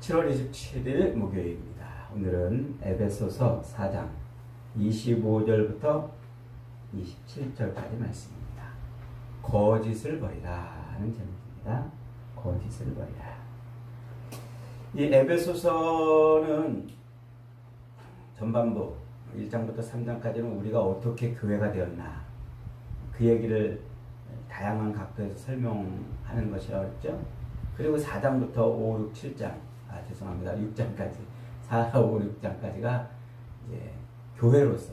7월 27일 목요일입니다. 오늘은 에베소서 4장 25절부터 27절까지 말씀입니다. 거짓을 버리라는 제목입니다. 거짓을 버리라. 이 에베소서는 전반부 1장부터 3장까지는 우리가 어떻게 교회가 되었나 그 얘기를 다양한 각도에서 설명하는 것이라고 했죠. 그리고 4장부터 5, 6, 7장, 죄송합니다. 6장까지, 4, 5, 6장까지가 이제 교회로서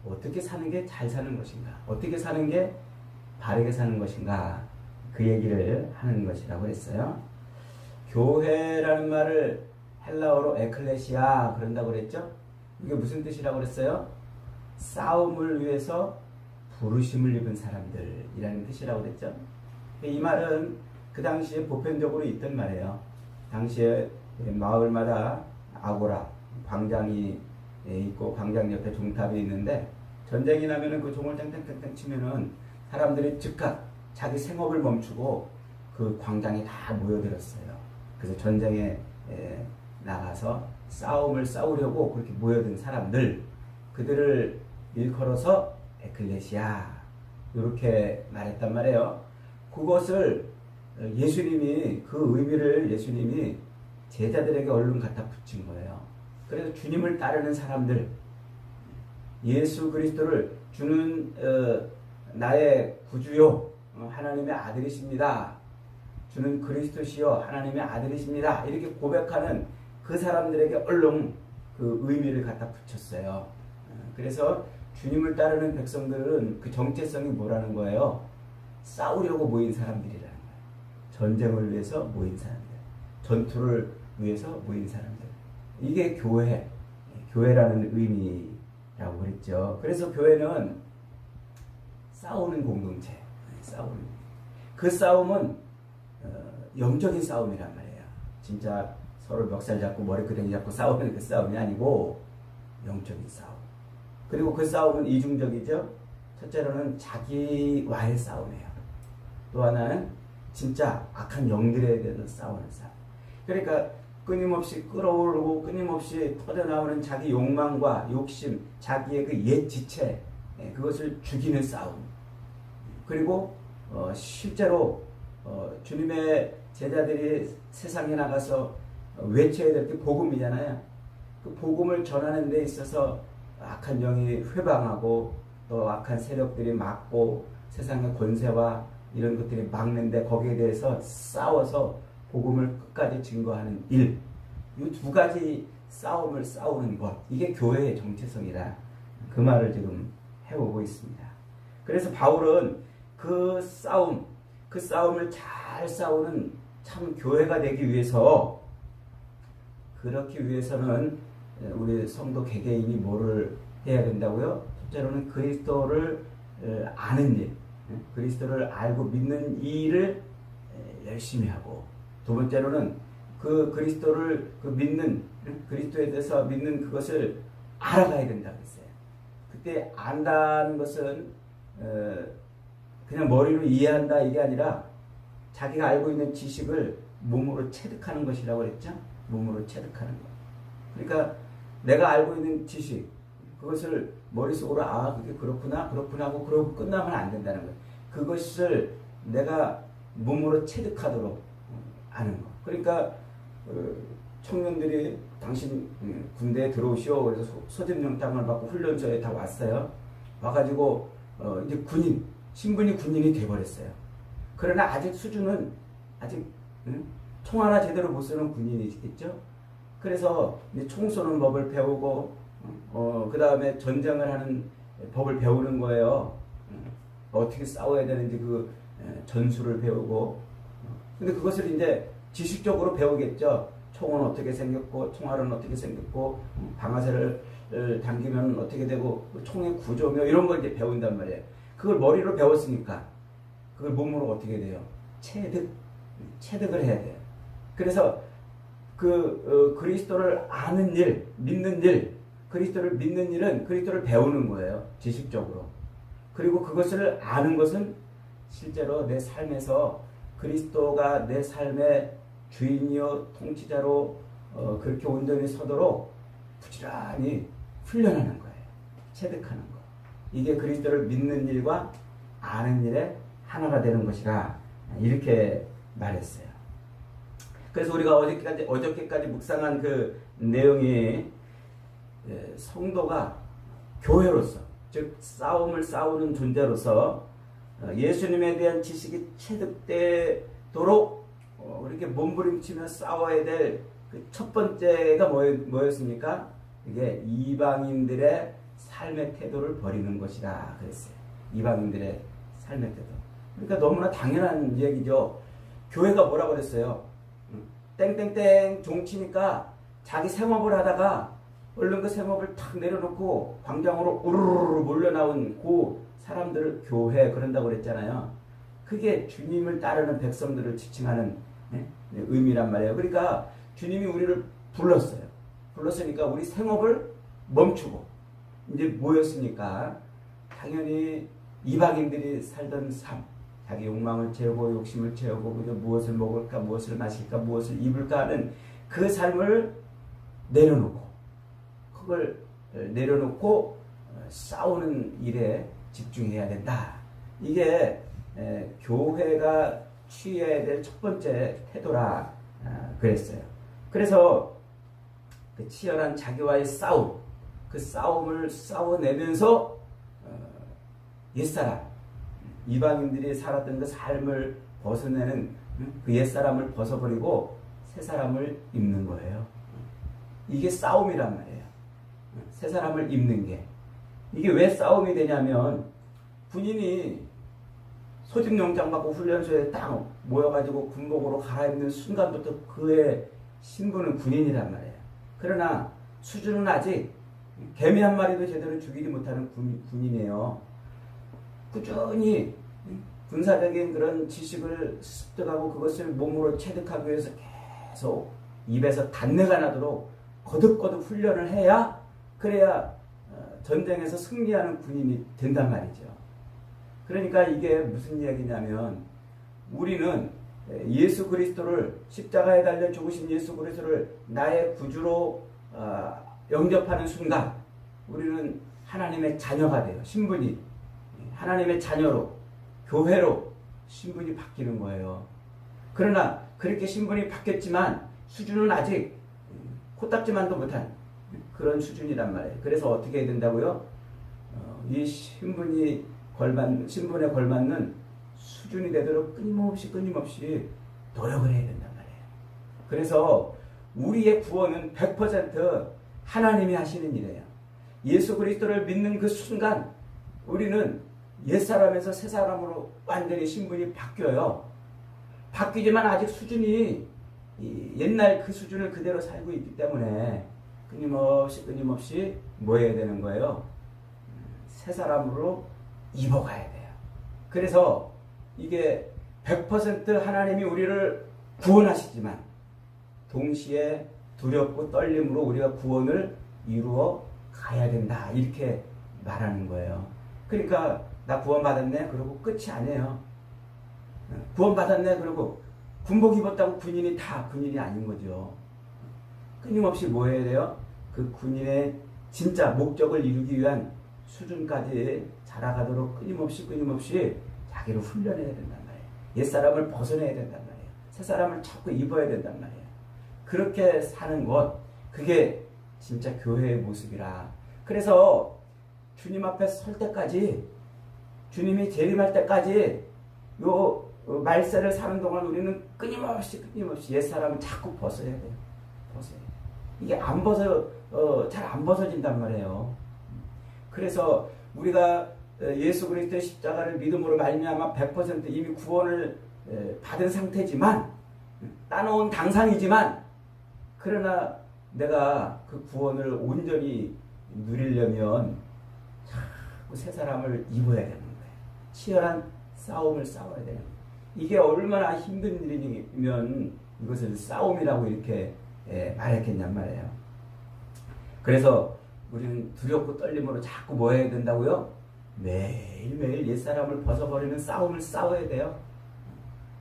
어떻게 사는 게 잘 사는 것인가, 어떻게 사는 게 바르게 사는 것인가, 그 얘기를 하는 것이라고 했어요. 교회라는 말을 헬라어로 에클레시아 그런다고 그랬죠. 이게 무슨 뜻이라고 그랬어요? 싸움을 위해서 부르심을 입은 사람들이라는 뜻이라고 그랬죠. 이 말은 그 당시에 보편적으로 있던 말이에요. 당시에 마을마다 아고라, 광장이 있고 광장 옆에 종탑이 있는데 전쟁이 나면은 그 종을 땡땡땡땡 치면은 사람들이 즉각 자기 생업을 멈추고 그 광장에 다 모여들었어요. 그래서 전쟁에 나가서 싸움을 싸우려고 그렇게 모여든 사람들, 그들을 일컬어서 에클레시아 이렇게 말했단 말이에요. 그것을 예수님이, 그 의미를 예수님이 제자들에게 얼른 갖다 붙인 거예요. 그래서 주님을 따르는 사람들, 예수 그리스도를 주는 나의 구주요, 하나님의 아들이십니다. 주는 그리스도시요, 하나님의 아들이십니다. 이렇게 고백하는 그 사람들에게 얼른 그 의미를 갖다 붙였어요. 그래서 주님을 따르는 백성들은 그 정체성이 뭐라는 거예요? 싸우려고 모인 사람들이라는 거예요. 전쟁을 위해서 모인 사람들, 전투를 위해서 모인 사람들. 이게 교회라는 의미라고 그랬죠. 그래서 교회는 싸우는 공동체, 그 싸움은 영적인 싸움이란 말이에요. 진짜 서로 멱살 잡고 머리끄댕이 잡고 싸우는 그 싸움이 아니고 영적인 싸움. 그리고 그 싸움은 이중적이죠. 첫째로는 자기와의 싸움이에요. 또 하나는 진짜 악한 영들에 대해서 싸우는 싸움. 그러니까 끊임없이 끌어오르고 끊임없이 터져나오는 자기 욕망과 욕심, 자기의 그 옛 지체, 그것을 죽이는 싸움. 그리고 실제로 주님의 제자들이 세상에 나가서 외쳐야 될 게 복음이잖아요. 그 복음을 전하는 데 있어서 악한 영이 회방하고 또 악한 세력들이 막고 세상의 권세와 이런 것들이 막는데 거기에 대해서 싸워서 복음을 끝까지 증거하는 일, 이 두 가지 싸움을 싸우는 것, 이게 교회의 정체성이라 그 말을 지금 해오고 있습니다. 그래서 바울은 그 싸움을 잘 싸우는 참 교회가 되기 위해서, 그렇기 위해서는 우리 성도 개개인이 뭐를 해야 된다고요? 첫째로는 그리스도를 아는 일, 그리스도를 알고 믿는 일을 열심히 하고, 두 번째로는 그 그리스도를 믿는, 그리스도에 대해서 믿는 그것을 알아가야 된다고 했어요. 그때 안다는 것은 그냥 머리로 이해한다 이게 아니라 자기가 알고 있는 지식을 몸으로 체득하는 것이라고 했죠. 몸으로 체득하는 것. 그러니까 내가 알고 있는 지식, 그것을 머릿속으로 그게 그렇구나 하고 그러고 끝나면 안 된다는 거예요. 그것을 내가 몸으로 체득하도록 아는 거. 그러니까 청년들이 당신 군대에 들어오시오. 그래서 소집 명장을 받고 훈련소에 다 왔어요. 와가지고 이제 신분이 군인이 돼버렸어요. 그러나 아직 수준은 총 하나 제대로 못 쏘는 군인이겠죠. 그래서 이제 총 쏘는 법을 배우고 그 다음에 전쟁을 하는 법을 배우는 거예요. 어떻게 싸워야 되는지 그 전술을 배우고. 근데 그것을 이제 지식적으로 배우겠죠. 총은 어떻게 생겼고, 총알은 어떻게 생겼고, 방아쇠를 당기면 어떻게 되고, 총의 구조며 이런 걸 이제 배운단 말이에요. 그걸 머리로 배웠으니까 그걸 몸으로 어떻게 돼요? 체득을 해야 돼요. 그래서 그리스도를 아는 일, 믿는 일, 그리스도를 믿는 일은 그리스도를 배우는 거예요. 지식적으로. 그리고 그것을 아는 것은 실제로 내 삶에서 그리스도가 내 삶의 주인이요 통치자로 그렇게 온전히 서도록 부지런히 훈련하는 거예요. 체득하는 거. 이게 그리스도를 믿는 일과 아는 일에 하나가 되는 것이라 이렇게 말했어요. 그래서 우리가 어저께까지 묵상한 그 내용이 성도가 교회로서, 즉 싸움을 싸우는 존재로서 예수님에 대한 지식이 체득되도록 이렇게 몸부림치며 싸워야 될 그 첫 번째가 뭐였습니까? 이게 이방인들의 삶의 태도를 버리는 것이다 그랬어요. 이방인들의 삶의 태도. 그러니까 너무나 당연한 얘기죠. 교회가 뭐라 그랬어요? 땡땡땡 종치니까 자기 생업을 하다가 얼른 그 생업을 탁 내려놓고 광장으로 우르르 몰려 나온 그 사람들을 교회 그런다고 그랬잖아요. 그게 주님을 따르는 백성들을 지칭하는 의미란 말이에요. 그러니까 주님이 우리를 불렀으니까 우리 생업을 멈추고 이제 뭐였습니까? 당연히 이방인들이 살던 삶, 자기 욕망을 채우고 욕심을 채우고 그저 무엇을 먹을까, 무엇을 마실까, 무엇을 입을까 하는 그 삶을 내려놓고 그걸 내려놓고 싸우는 일에 집중해야 된다. 이게 교회가 취해야 될 첫 번째 태도라 그랬어요. 그래서 그 치열한 자기와의 싸움, 그 싸움을 싸워내면서 옛사람, 이방인들이 살았던 그 삶을 벗어내는 그 옛사람을 벗어버리고 새사람을 입는 거예요. 이게 싸움이란 말이에요. 새사람을 입는 게. 이게 왜 싸움이 되냐면 군인이 소집영장 받고 훈련소에 딱 모여가지고 군복으로 갈아입는 순간부터 그의 신분은 군인이란 말이에요. 그러나 수준은 아직 개미 한 마리도 제대로 죽이지 못하는 군인이에요. 꾸준히 군사적인 그런 지식을 습득하고 그것을 몸으로 체득하기 위해서 계속 입에서 단내가 나도록 거듭거듭 훈련을 해야 그래야 전쟁에서 승리하는 군인이 된단 말이죠. 그러니까 이게 무슨 이야기냐면 우리는 예수 그리스도를 십자가에 달려 죽으신 예수 그리스도를 나의 구주로 영접하는 순간 우리는 하나님의 자녀가 돼요. 신분이 하나님의 자녀로 교회로 신분이 바뀌는 거예요. 그러나 그렇게 신분이 바뀌었지만 수준은 아직 코딱지만도 못한 그런 수준이란 말이에요. 그래서 어떻게 해야 된다고요? 이 신분에 걸맞는 수준이 되도록 끊임없이 노력을 해야 된단 말이에요. 그래서 우리의 구원은 100% 하나님이 하시는 일이에요. 예수 그리스도를 믿는 그 순간 우리는 옛사람에서 새사람으로 완전히 신분이 바뀌어요. 바뀌지만 아직 수준이 옛날 그 수준을 그대로 살고 있기 때문에 끊임없이 뭐 해야 되는 거예요? 새사람으로 입어가야 돼요. 그래서 이게 100% 하나님이 우리를 구원하시지만 동시에 두렵고 떨림으로 우리가 구원을 이루어 가야 된다. 이렇게 말하는 거예요. 그러니까 나 구원받았네 그러고 끝이 아니에요. 구원받았네 그러고 군복 입었다고 군인이 다 군인이 아닌 거죠. 끊임없이 뭐 해야 돼요? 그 군인의 진짜 목적을 이루기 위한 수준까지 자라가도록 끊임없이 자기를 훈련해야 된단 말이에요. 옛사람을 벗어내야 된단 말이에요. 새사람을 자꾸 입어야 된단 말이에요. 그렇게 사는 것, 그게 진짜 교회의 모습이라. 그래서 주님 앞에 설 때까지, 주님이 재림할 때까지 요 말세를 사는 동안 우리는 끊임없이 옛사람을 자꾸 벗어야 돼요. 벗어야 돼요. 이게 잘 안 벗어진단 말이에요. 그래서 우리가 예수 그리스도의 십자가를 믿음으로 말미암아 100% 이미 구원을 받은 상태지만 따놓은 당상이지만 그러나 내가 그 구원을 온전히 누리려면 자꾸 새 사람을 입어야 되는 거예요. 치열한 싸움을 싸워야 되는 거예요. 이게 얼마나 힘든 일이면 이것을 싸움이라고 이렇게 말했겠냔 말이에요. 그래서 우리는 두렵고 떨림으로 자꾸 뭐 해야 된다고요? 매일매일 옛사람을 벗어버리는 싸움을 싸워야 돼요.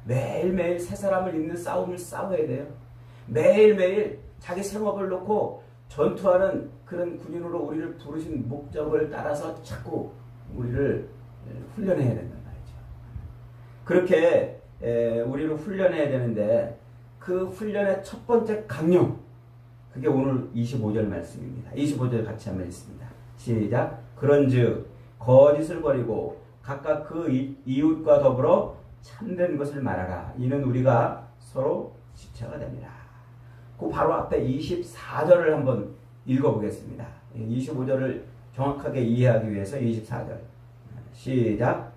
매일매일 새사람을 입는 싸움을 싸워야 돼요. 매일매일 자기 생업을 놓고 전투하는 그런 군인으로 우리를 부르신 목적을 따라서 자꾸 우리를 훈련해야 된단 말이죠. 그렇게 우리를 훈련해야 되는데 그 훈련의 첫 번째 강령, 그게 오늘 25절 말씀입니다. 25절 같이 한번 읽습니다. 시작. 그런즉 거짓을 버리고 각각 그 이웃과 더불어 참된 것을 말하라. 이는 우리가 서로 지체가 됩니다. 그 바로 앞에 24절을 한번 읽어보겠습니다. 25절을 정확하게 이해하기 위해서 24절 시작.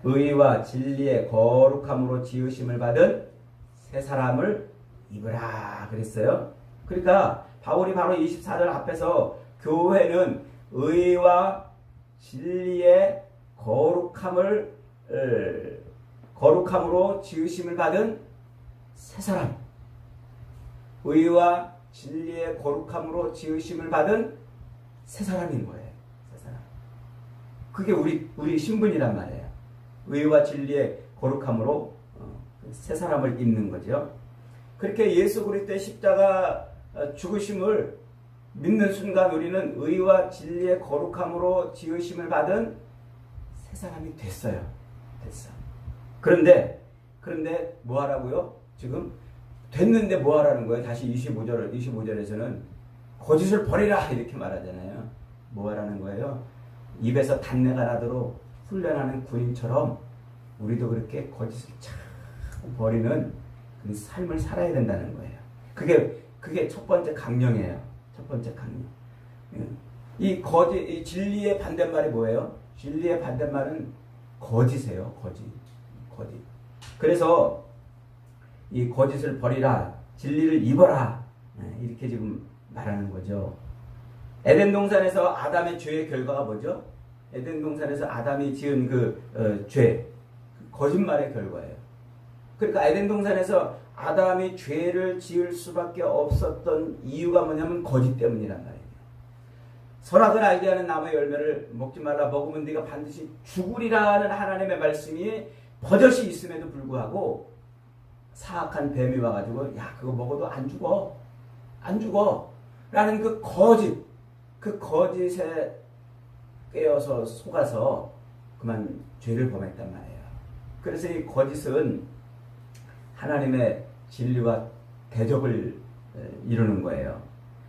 의와 진리의 거룩함으로 지으심을 받은 새 사람을 입으라 그랬어요. 그러니까 바울이 바로 24절 앞에서 교회는 의와 진리의 거룩함으로 지으심을 받은 새 사람, 의와 진리의 거룩함으로 지으심을 받은 새 사람인 거예요. 새 사람. 그게 우리 신분이란 말이에요. 의와 진리의 거룩함으로 새 사람을 입는 거죠. 그렇게 예수 그리스도의 십자가 죽으심을 믿는 순간 우리는 의와 진리의 거룩함으로 지으심을 받은 새 사람이 됐어요. 됐어. 그런데 뭐 하라고요? 지금 됐는데 뭐 하라는 거예요? 다시 25절에서는 거짓을 버리라 이렇게 말하잖아요. 뭐 하라는 거예요? 입에서 단내가 나도록 훈련하는 군인처럼 우리도 그렇게 거짓을 자꾸 버리는 그 삶을 살아야 된다는 거예요. 그게 첫 번째 강령이에요. 첫 번째 강령. 이 진리의 반대말이 뭐예요? 진리의 반대말은 거짓이에요. 거짓. 그래서 이 거짓을 버리라, 진리를 입어라, 이렇게 지금 말하는 거죠. 에덴 동산에서 아담의 죄의 결과가 뭐죠? 에덴 동산에서 아담이 지은 죄, 거짓말의 결과예요. 그러니까 에덴 동산에서 아담이 죄를 지을 수밖에 없었던 이유가 뭐냐면 거짓 때문이란 말이에요. 선악을 알게 하는 나무의 열매를 먹지 말라, 먹으면 네가 반드시 죽으리라는 하나님의 말씀이 버젓이 있음에도 불구하고 사악한 뱀이 와가지고 야 그거 먹어도 안 죽어 라는 그 거짓에 깨어서 속아서 그만 죄를 범했단 말이에요. 그래서 이 거짓은 하나님의 진리와 대적을 이루는 거예요.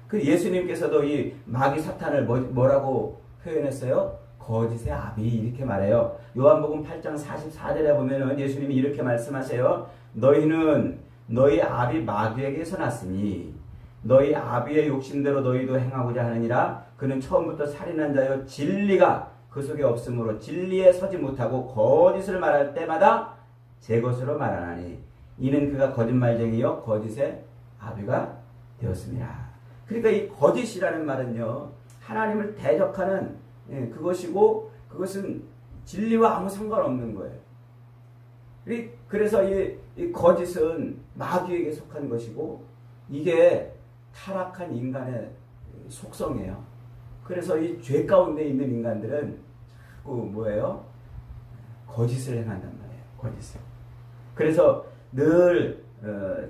그 예수님께서도 이 마귀 사탄을 뭐라고 표현했어요? 거짓의 아비 이렇게 말해요. 요한복음 8장 44절에 보면은 예수님이 이렇게 말씀하세요. 너희는 너희 아비 마귀에게서 났으니 너희 아비의 욕심대로 너희도 행하고자 하느니라. 그는 처음부터 살인한 자여 진리가 그 속에 없으므로 진리에 서지 못하고 거짓을 말할 때마다 제 것으로 말하나니 이는 그가 거짓말쟁이요 거짓의 아비가 되었습니다. 그러니까 이 거짓이라는 말은요 하나님을 대적하는 그것이고 그것은 진리와 아무 상관없는 거예요. 그래서 이 거짓은 마귀에게 속한 것이고 이게 타락한 인간의 속성이에요. 그래서 이 죄 가운데 있는 인간들은 자꾸 뭐예요? 거짓을 행한단 말이에요. 거짓을. 그래서 늘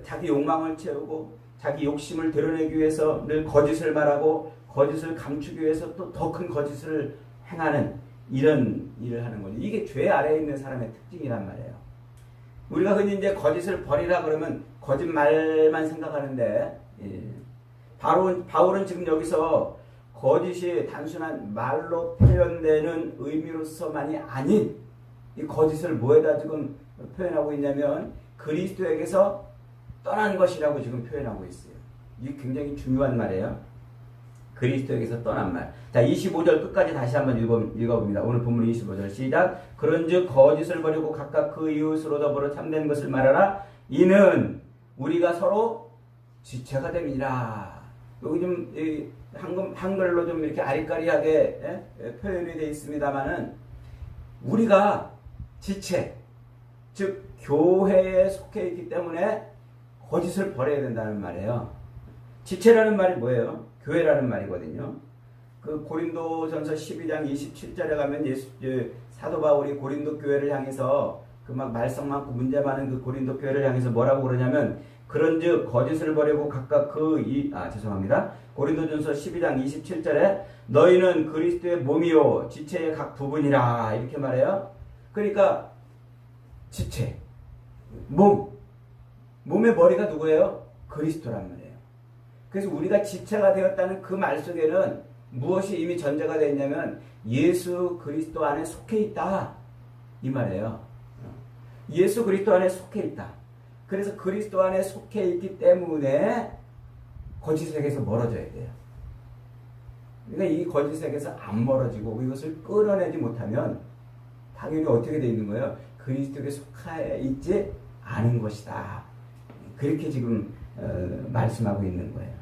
자기 욕망을 채우고 자기 욕심을 드러내기 위해서 늘 거짓을 말하고 거짓을 감추기 위해서 또 더 큰 거짓을 행하는 이런 일을 하는 거죠. 이게 죄 아래에 있는 사람의 특징이란 말이에요. 우리가 흔히 이제 거짓을 버리라 그러면 거짓말만 생각하는데 바울은 지금 여기서 거짓이 단순한 말로 표현되는 의미로서만이 아닌 이 거짓을 뭐에다 지금 표현하고 있냐면 그리스도에게서 떠난 것이라고 지금 표현하고 있어요. 이게 굉장히 중요한 말이에요. 그리스도에게서 떠난 말. 자, 25절 끝까지 다시 한번 읽어봅니다. 오늘 본문 25절 시작. 그런즉 거짓을 버리고 각각 그 이웃으로 더불어 참된 것을 말하라. 이는 우리가 서로 지체가 됩니다. 여기 좀 한글로 좀 이렇게 아리까리하게 표현이 되어 있습니다만은 우리가 지체, 즉 교회에 속해 있기 때문에 거짓을 버려야 된다는 말이에요. 지체라는 말이 뭐예요? 교회라는 말이거든요. 그 고린도전서 12장 27절에 가면 사도 바울이 고린도 교회를 향해서 그 막 말썽 많고 문제 많은 그 고린도 교회를 향해서 뭐라고 그러냐면 그런즉 거짓을 버리고 각각 죄송합니다. 고린도전서 12장 27절에 너희는 그리스도의 몸이요 지체의 각 부분이라 이렇게 말해요. 그러니까 지체, 몸의 머리가 누구예요? 그리스도란 말이에요. 그래서 우리가 지체가 되었다는 그 말 속에는 무엇이 이미 전제가 되어 있냐면 예수 그리스도 안에 속해 있다 이 말이에요. 예수 그리스도 안에 속해 있다. 그래서 그리스도 안에 속해 있기 때문에 거짓에게서 멀어져야 돼요. 그러니까 이 거짓에게서 안 멀어지고 이것을 끌어내지 못하면 당연히 어떻게 되어 있는 거예요? 그리스도에 속해 있지 않은 것이다. 그렇게 지금 말씀하고 있는 거예요.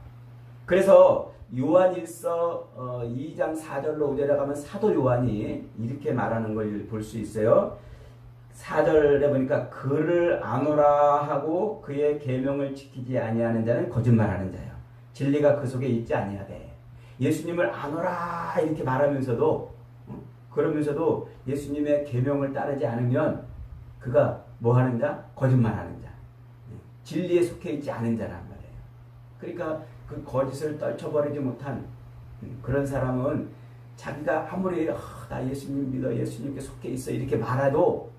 그래서 요한일서 2장 4절로 5절에 가면 사도 요한이 이렇게 말하는 걸 볼 수 있어요. 4절에 보니까 그를 아노라 하고 그의 계명을 지키지 아니하는 자는 거짓말하는 자요. 진리가 그 속에 있지 아니하되. 예수님을 아노라 이렇게 말하면서도 그러면서도 예수님의 계명을 따르지 않으면 그가 뭐 하는 자? 거짓말하는 자. 진리에 속해 있지 않은 자란 말이에요. 그러니까 그 거짓을 떨쳐버리지 못한 그런 사람은 자기가 아무리 나 예수님 믿어 예수님께 속해 있어 이렇게 말해도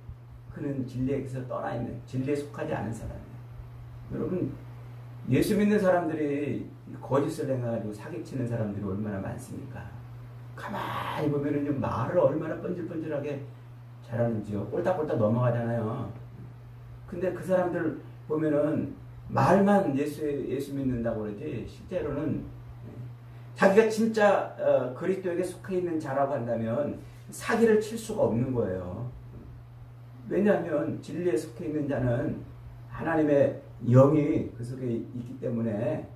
그는 진리에서 떠나 있는 진리에 속하지 않은 사람이에요. 여러분 예수 믿는 사람들이 거짓을 행해가지고 사기치는 사람들이 얼마나 많습니까? 가만히 보면은 말을 얼마나 번질번질하게 잘하는지요. 꼴딱꼴딱 넘어가잖아요. 근데 그 사람들 보면은 말만 예수 믿는다고 그러지 실제로는 자기가 진짜 그리스도에게 속해 있는 자라고 한다면 사기를 칠 수가 없는 거예요. 왜냐하면 진리에 속해 있는 자는 하나님의 영이 그 속에 있기 때문에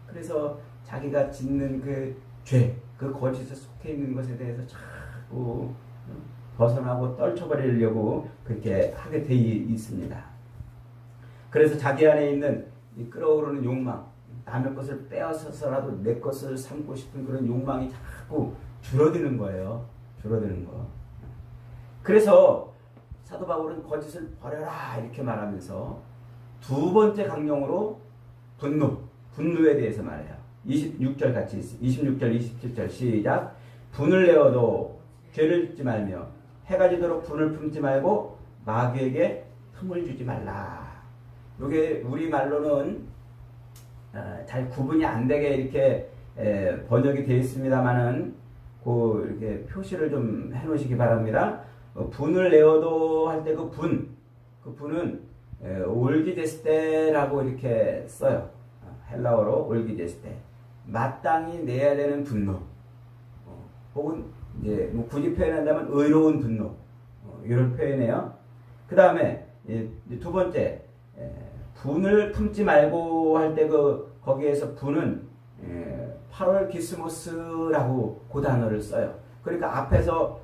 그래서 자기가 짓는 그 죄, 그 거짓에 속해 있는 것에 대해서 자꾸 벗어나고 떨쳐버리려고 그렇게 하게 돼 있습니다. 그래서 자기 안에 있는 이 끓어오르는 욕망, 남의 것을 빼앗아서라도 내 것을 삼고 싶은 그런 욕망이 자꾸 줄어드는 거예요. 줄어드는 거. 그래서 사도 바울은 거짓을 버려라 이렇게 말하면서 두 번째 강령으로 분노에 대해서 말해요. 26절 같이 26절 27절 시작. 분을 내어도 죄를 짓지 말며 해가 지도록 분을 품지 말고 마귀에게 틈을 주지 말라. 이게 우리 말로는 잘 구분이 안 되게 이렇게 번역이 되어 있습니다만은 이렇게 표시를 좀 해놓으시기 바랍니다. 분을 내어도 할 때 그 분은 올기데스테라고 이렇게 써요. 헬라어로 올기데스테. 마땅히 내야 되는 분노. 혹은 이제 뭐 굳이 표현한다면 의로운 분노. 이런 표현이에요. 그 다음에 두 번째 분을 품지 말고 할 때 거기에서 분은 8월 기스모스라고 그 단어를 써요. 그러니까 앞에서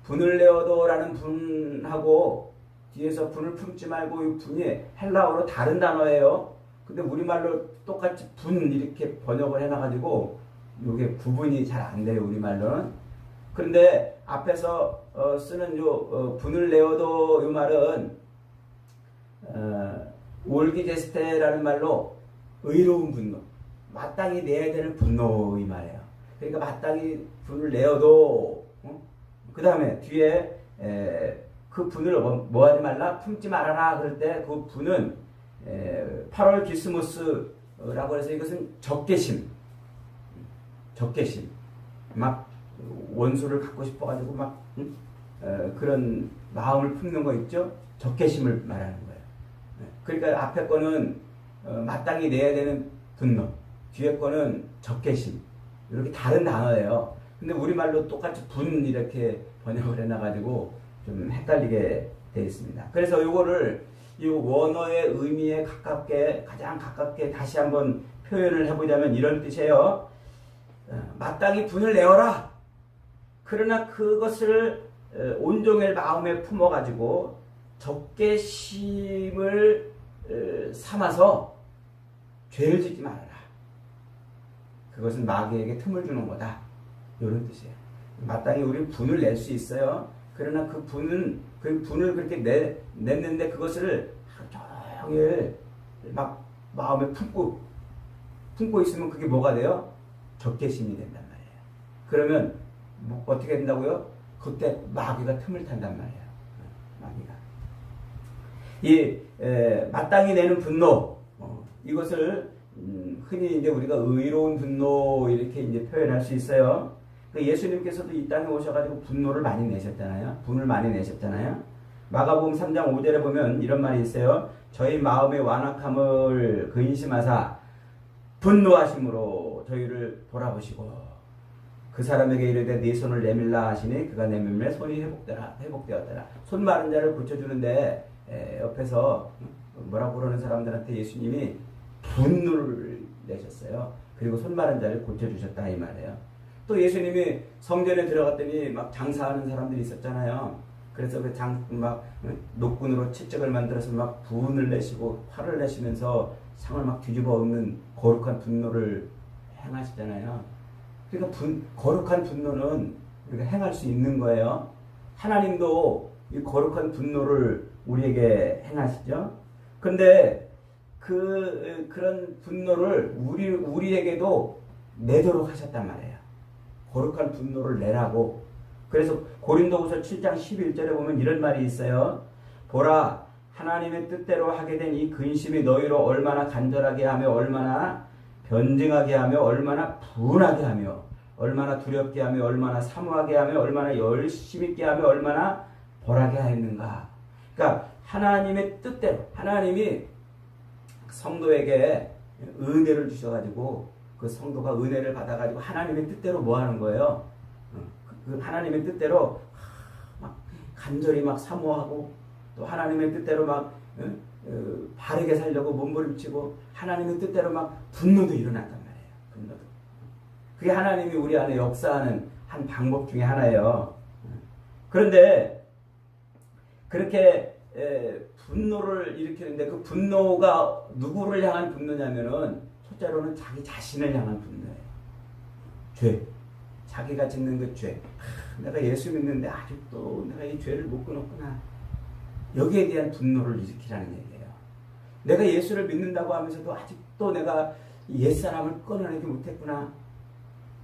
분을 내어도라는 분하고 뒤에서 분을 품지 말고 이 분이 헬라어로 다른 단어예요. 근데 우리말로 똑같이 분 이렇게 번역을 해놔가지고 이게 구분이 잘 안 돼요. 우리말로는. 그런데 앞에서 쓰는 분을 내어도 이 말은 올기제스테라는 말로 의로운 분노, 마땅히 내야 되는 분노 이 말이에요. 그러니까 마땅히 분을 내어도 그 다음에 뒤에 그 분을 뭐 하지 말라? 품지 말아라. 그럴 때 그 분은 8월 기스모스라고 해서 이것은 적개심. 막 원수를 갖고 싶어가지고 막 그런 마음을 품는 거 있죠? 적개심을 말하는 거예요. 그러니까 앞에 거는 마땅히 내야 되는 분노, 뒤에 거는 적개심. 이렇게 다른 단어예요. 근데 우리말로 똑같이 분 이렇게 번역을 해놔가지고 좀 헷갈리게 되어 있습니다. 그래서 요거를 이 원어의 의미에 가장 가깝게 다시 한번 표현을 해보자면 이런 뜻이에요. 마땅히 분을 내어라. 그러나 그것을 온종일 마음에 품어가지고 적개심을 삼아서 죄를 짓지 말아라. 그것은 마귀에게 틈을 주는 거다. 이런 뜻이에요. 마땅히 우리는 분을 낼 수 있어요. 그러나 그 분을 그렇게 냈는데 그것을 하루 종일 막 마음에 품고 있으면 그게 뭐가 돼요? 적개심이 된단 말이에요. 그러면 뭐 어떻게 된다고요? 그때 마귀가 틈을 탄단 말이에요. 마귀가. 마땅히 내는 분노, 이것을 흔히 이제 우리가 의로운 분노 이렇게 이제 표현할 수 있어요. 그러니까 예수님께서도 이 땅에 오셔가지고 분노를 많이 내셨잖아요. 분을 많이 내셨잖아요. 마가복음 3장 5절에 보면 이런 말이 있어요. 저희 마음의 완악함을 근심하사 분노하심으로 저희를 돌아보시고 그 사람에게 이르되 네 손을 내밀라 하시니 그가 내밀매 손이 회복되었더라. 손 마른 자를 고쳐주는데 옆에서 뭐라고 그러는 사람들한테 예수님이 분노를 내셨어요. 그리고 손 마른 자를 고쳐주셨다 이 말이에요. 또 예수님이 성전에 들어갔더니 막 장사하는 사람들이 있었잖아요. 그래서 막 노끈으로 채찍을 만들어서 막 분을 내시고 화를 내시면서 상을 막 뒤집어 엎는 거룩한 분노를 행하시잖아요. 그러니까 거룩한 분노는 우리가 행할 수 있는 거예요. 하나님도 이 거룩한 분노를 우리에게 행하시죠. 그런데 그런 분노를 우리에게도 내도록 하셨단 말이에요. 거룩한 분노를 내라고. 그래서 고린도후서 7장 11절에 보면 이런 말이 있어요. 보라, 하나님의 뜻대로 하게 된 이 근심이 너희로 얼마나 간절하게 하며 얼마나 변증하게 하며 얼마나 분하게 하며 얼마나 두렵게 하며 얼마나 사모하게 하며 얼마나 열심히 있게 하며 얼마나 벌하게 하였는가. 그러니까 하나님의 뜻대로 하나님이 성도에게 은혜를 주셔가지고 그 성도가 은혜를 받아가지고 하나님의 뜻대로 뭐 하는 거예요? 그 하나님의 뜻대로 막 간절히 막 사모하고 또 하나님의 뜻대로 막 바르게 살려고 몸부림치고 하나님의 뜻대로 막 분노도 일어난단 말이에요. 분노도. 그게 하나님이 우리 안에 역사하는 한 방법 중에 하나예요. 그런데 그렇게 분노를 일으키는데 그 분노가 누구를 향한 분노냐면은 첫째로는 자기 자신을 향한 분노예요. 죄. 자기가 짓는 그 죄. 내가 예수 믿는데 아직도 내가 이 죄를 못 끊었구나. 여기에 대한 분노를 일으키라는 얘기예요. 내가 예수를 믿는다고 하면서도 아직도 내가 옛사람을 끊어내지 못했구나.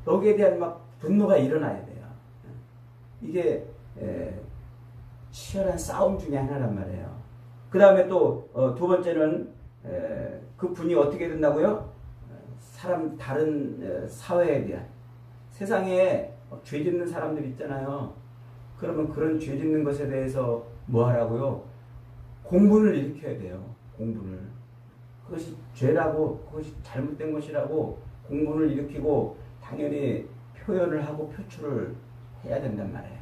여기에 대한 막 분노가 일어나야 돼요. 이게 치열한 싸움 중에 하나란 말이에요. 그 다음에 또 두 번째는 그 분이 어떻게 된다고요? 다른 사회에 대한 세상에 죄 짓는 사람들 있잖아요. 그러면 그런 죄 짓는 것에 대해서 뭐 하라고요? 공분을 일으켜야 돼요. 공분을. 그것이 죄라고 그것이 잘못된 것이라고 공분을 일으키고 당연히 표현을 하고 표출을 해야 된단 말이에요.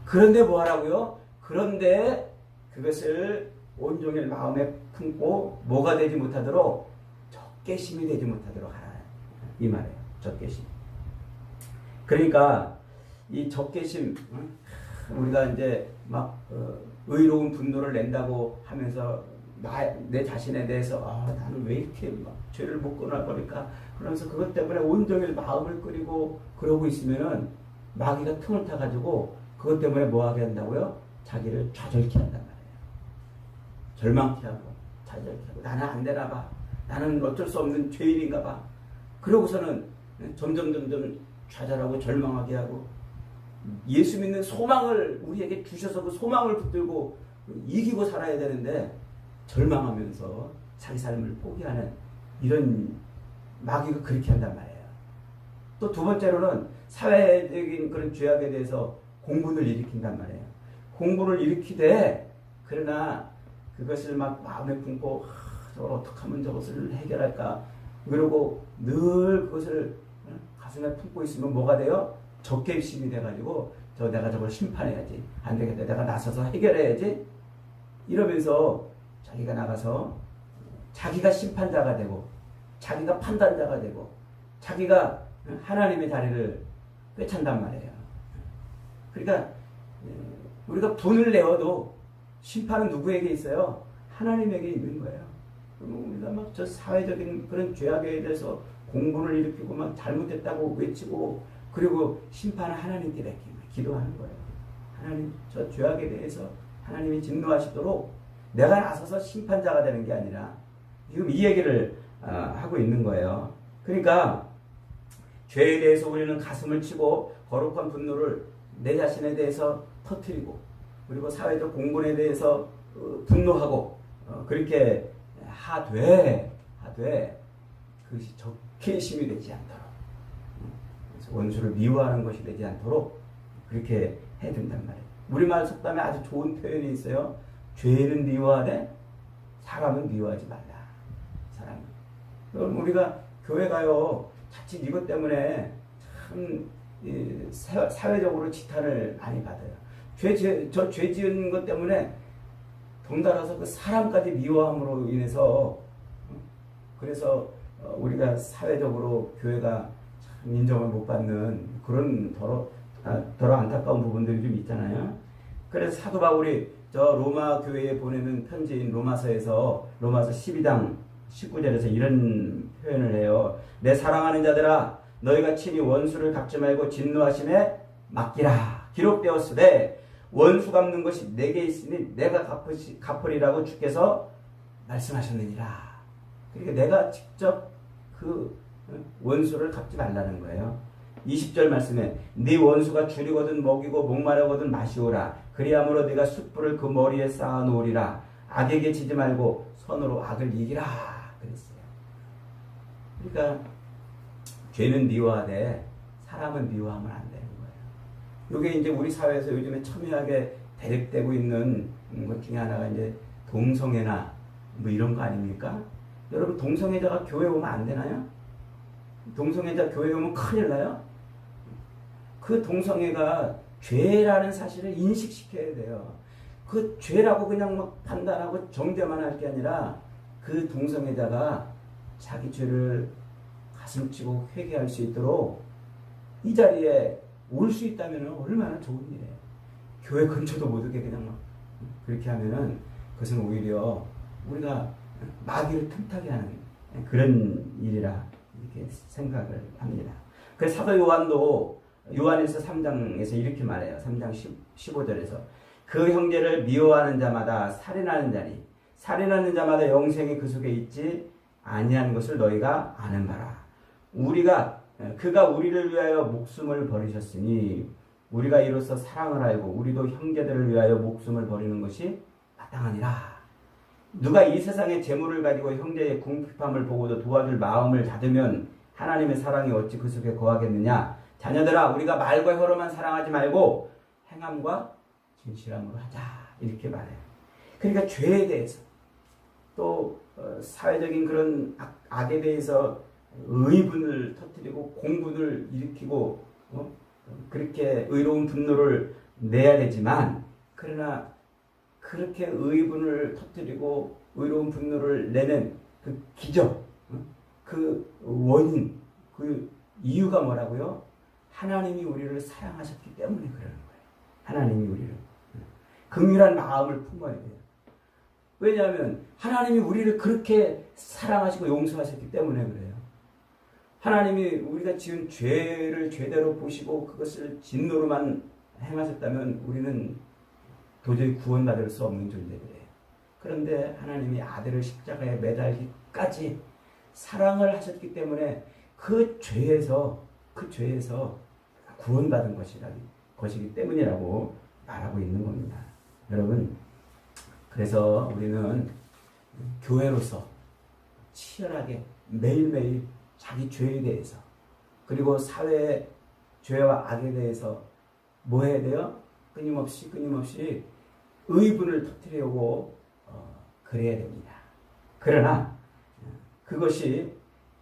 그런데 뭐 하라고요? 그런데 그것을 온종일 마음에 품고 뭐가 되지 못하도록 적개심이 되지 못하도록 하라. 이 말이에요. 적개심. 그러니까 이 적개심, 우리가 이제 막 의로운 분노를 낸다고 하면서 내 자신에 대해서 나는 왜 이렇게 막 죄를 못 끊어버릴까? 그러면서 그것 때문에 온종일 마음을 끓이고 그러고 있으면은 마귀가 틈을 타가지고 그것 때문에 뭐 하게 한다고요? 자기를 좌절케 한단 말이에요. 절망케 하고 좌절케 하고 나는 안 되나 봐. 나는 어쩔 수 없는 죄인인가 봐. 그러고서는 점점 좌절하고 절망하게 하고 예수 믿는 소망을 우리에게 주셔서 그 소망을 붙들고 이기고 살아야 되는데 절망하면서 자기 삶을 포기하는 이런 마귀가 그렇게 한단 말이에요. 또 두 번째로는 사회적인 그런 죄악에 대해서 공분을 일으킨단 말이에요. 공분을 일으키되 그러나 그것을 막 마음에 품고 저걸 어떻게 하면 저것을 해결할까 그러고 늘 그것을 가슴에 품고 있으면 뭐가 돼요? 적개심이 돼가지고 내가 저걸 심판해야지. 안 되겠다. 내가 나서서 해결해야지. 이러면서 자기가 나가서 자기가 심판자가 되고 자기가 판단자가 되고 자기가 하나님의 자리를 꿰찬단 말이에요. 그러니까 우리가 분을 내어도 심판은 누구에게 있어요? 하나님에게 있는 거예요. 우리가 막 저 사회적인 그런 죄악에 대해서 공분을 일으키고 막 잘못했다고 외치고 그리고 심판은 하나님께 기도하는 거예요. 하나님 저 죄악에 대해서 하나님이 진노하시도록 내가 나서서 심판자가 되는 게 아니라 지금 이 얘기를 하고 있는 거예요. 그러니까 죄에 대해서 우리는 가슴을 치고 거룩한 분노를 내 자신에 대해서 터뜨리고, 그리고 사회적 공분에 대해서 분노하고, 그렇게 하되 그것이 적개심이 되지 않도록, 그래서 원수를 미워하는 것이 되지 않도록 그렇게 해야 된단 말이에요. 우리말 속담에 아주 좋은 표현이 있어요. 죄는 미워하되 사람은 미워하지 말라. 사람. 그럼 우리가 교회 가요. 자칫 이것 때문에 참 사회적으로 지탄을 많이 받아요. 죄 지은 것 때문에 덩달아서 그 사람까지 미워함으로 인해서, 그래서 우리가 사회적으로 교회가 참 인정을 못 받는 그런 더러 안타까운 부분들이 좀 있잖아요. 그래서 사도 바울이 저 로마 교회에 보내는 편지인 로마서에서 로마서 12장 19절에서 이런 표현을 해요. 내 사랑하는 자들아, 너희가 친히 원수를 갚지 말고 진노하심에 맡기라. 기록되었으되 원수 갚는 것이 내게 있으니 내가 갚으리라고 주께서 말씀하셨느니라. 그러니까 내가 직접 그 원수를 갚지 말라는 거예요. 20절 말씀에 네 원수가 줄이거든 먹이고 목마르거든 마시오라. 그리함으로 네가 숯불을 그 머리에 쌓아 놓으리라. 악에게 지지 말고 선으로 악을 이기라. 그랬어요. 그러니까 죄는 미워하되 사람은 미워하면 안 되는 거예요. 이게 이제 우리 사회에서 요즘에 첨예하게 대립되고 있는 것 중에 하나가 이제 동성애나 뭐 이런 거 아닙니까? 여러분, 동성애자가 교회 오면 안 되나요? 동성애자 교회 오면 큰일 나요? 그 동성애가 죄라는 사실을 인식시켜야 돼요. 그 죄라고 그냥 막 판단하고 정죄만 할 게 아니라 그 동성애자가 자기 죄를 가슴치고 회개할 수 있도록 이 자리에 올 수 있다면 얼마나 좋은 일이에요. 교회 근처도 못 오게 그냥 막 그렇게 하면은 그것은 오히려 우리가 마귀를 틈타게 하는 그런 일이라 이렇게 생각을 합니다. 그래서 사도 요한도 요한일서 3장에서 이렇게 말해요. 3장 15절에서 그 형제를 미워하는 자마다 살인하는 자니 살인하는 자마다 영생이 그 속에 있지 아니한 것을 너희가 아는 바라. 그가 우리를 위하여 목숨을 버리셨으니 우리가 이로써 사랑을 알고 우리도 형제들을 위하여 목숨을 버리는 것이 마땅하니라. 누가 이 세상의 재물을 가지고 형제의 궁핍함을 보고도 도와줄 마음을 닫으면 하나님의 사랑이 어찌 그 속에 거하겠느냐. 자녀들아, 우리가 말과 혀로만 사랑하지 말고 행함과 진실함으로 하자. 이렇게 말해요. 그러니까 죄에 대해서 또 사회적인 그런 악에 대해서 의분을 터뜨리고 공분을 일으키고 그렇게 의로운 분노를 내야 되지만, 그러나 그렇게 의분을 터뜨리고 의로운 분노를 내는 그 기적, 그 원인, 그 이유가 뭐라고요? 하나님이 우리를 사랑하셨기 때문에 그러는 거예요. 하나님이 우리를 긍휼한 마음을 품어야 돼요. 왜냐하면 하나님이 우리를 그렇게 사랑하시고 용서하셨기 때문에 그래요. 하나님이 우리가 지은 죄를 죄대로 보시고 그것을 진노로만 행하셨다면 우리는 도저히 구원받을 수 없는 존재들이에요. 그런데 하나님이 아들을 십자가에 매달기까지 사랑을 하셨기 때문에 그 죄에서 구원받은 것이기 때문이라고 말하고 있는 겁니다. 여러분, 그래서 우리는 교회로서 치열하게 매일매일 자기 죄에 대해서, 그리고 사회의 죄와 악에 대해서 뭐 해야 돼요? 끊임없이 의분을 터뜨리려고 그래야 됩니다. 그러나 그것이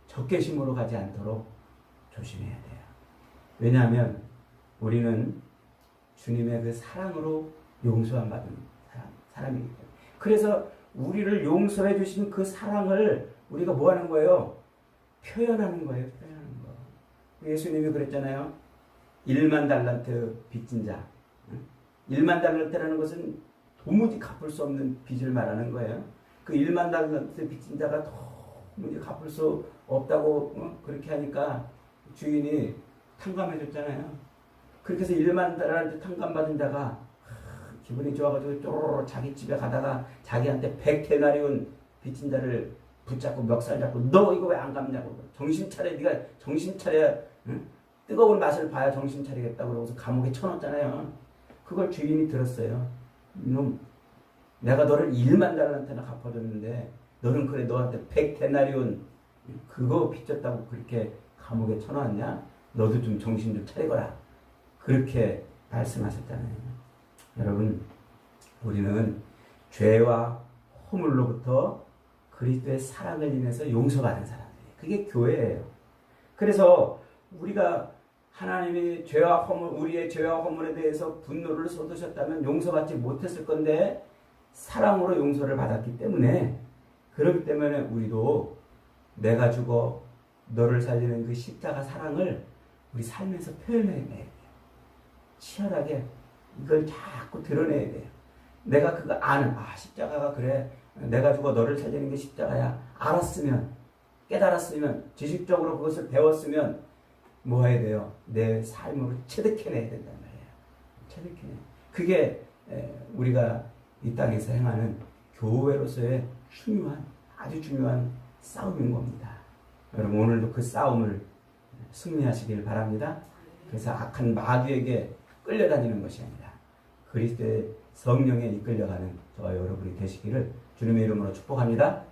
적개심으로 가지 않도록 조심해야 돼요. 왜냐하면 우리는 주님의 그 사랑으로 용서함 받은 사람이기 때문에. 그래서 우리를 용서해 주신 그 사랑을 우리가 뭐 하는 거예요? 표현하는 거예요. 표현하는 거. 예수님이 그랬잖아요. 1만 달란트 빚진 자. 1만 달란트라는 것은 도무지 갚을 수 없는 빚을 말하는 거예요. 그 1만 달란트 빚진 자가 도무지 갚을 수 없다고 그렇게 하니까 주인이 탕감해 줬잖아요. 그렇게 해서 1만 달란트 탕감받은 자가 기분이 좋아가지고 쪼로로 자기 집에 가다가 자기한테 100데나리온 빚진 자를 붙잡고 멱살 잡고 너 이거 왜 안 갚냐고 정신 차려 네가 정신 차려 응? 뜨거운 맛을 봐야 정신 차리겠다고 그러고서 감옥에 쳐넣었잖아요. 그걸 주인이 들었어요. 이놈 내가 너를 1만 달란트나 갚아줬는데 너는 그래 너한테 100데나리온 그거 빚졌다고 그렇게 감옥에 쳐넣었냐? 너도 좀 정신 좀 차리거라. 그렇게 말씀하셨잖아요. 여러분 우리는 죄와 허물로부터 그리스도의 사랑을 인해서 용서받은 사람들이에요. 그게 교회예요. 그래서 우리가 하나님이 죄와 허물, 우리의 죄와 허물에 대해서 분노를 쏟으셨다면 용서받지 못했을 건데 사랑으로 용서를 받았기 때문에 그렇기 때문에 우리도 내가 죽어 너를 살리는 그 십자가 사랑을 우리 삶에서 표현해야 돼요. 치열하게 이걸 자꾸 드러내야 돼요. 내가 그거 아는 십자가가 그래 내가 죽어 너를 살리는 게 십자가야 알았으면 깨달았으면 지식적으로 그것을 배웠으면 뭐 해야 돼요? 내 삶으로 체득해내야 된단 말이에요. 체득해내. 그게 우리가 이 땅에서 행하는 교회로서의 중요한 아주 중요한 싸움인 겁니다. 여러분 오늘도 그 싸움을 승리하시길 바랍니다. 그래서 악한 마귀에게 끌려다니는 것이 아니라 그리스도의 성령에 이끌려가는 저와 여러분이 되시기를 주님의 이름으로 축복합니다.